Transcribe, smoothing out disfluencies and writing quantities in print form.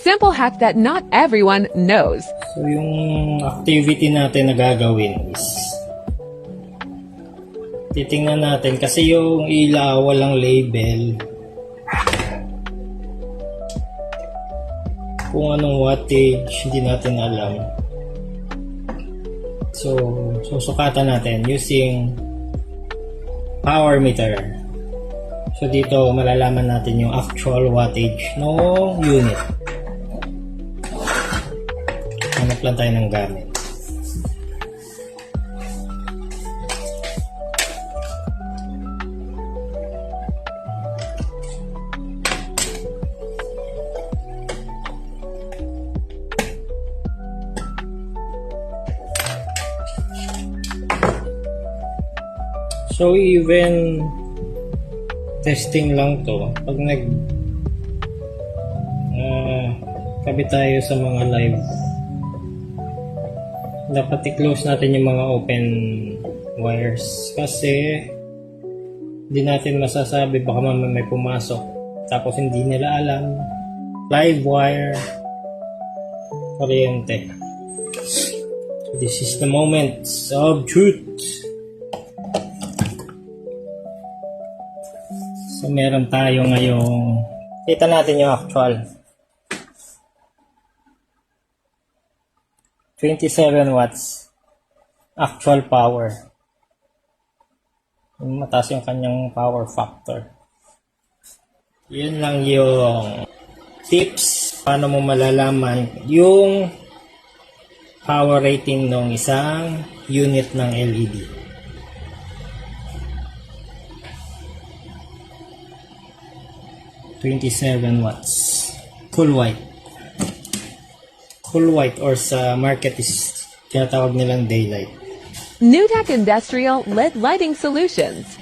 simple hack that not everyone knows. So yung activity natin na gagawin is titingnan natin kasi yung ilaw walang label kung anong wattage, hindi natin alam. So susukatan natin using power meter. So dito malalaman natin yung actual wattage ng unit. Hanap lang tayo ng gamit. So even testing lang to, pag kabit tayo sa mga live, dapat i-close natin yung mga open wires kasi hindi natin masasabi, baka may pumasok tapos hindi nila alam, live wire, kuryente. So this is the moment of truth. So meron tayo ngayong, kita natin yung actual 27 watts actual power. Mataas yung kanyang power factor. Yun lang yung tips paano mo malalaman yung power rating ng isang unit ng LED. $27 watts. Cool white. Cool white or sa market is tinatawag nilang daylight. Newtek Industrial LED Lighting Solutions.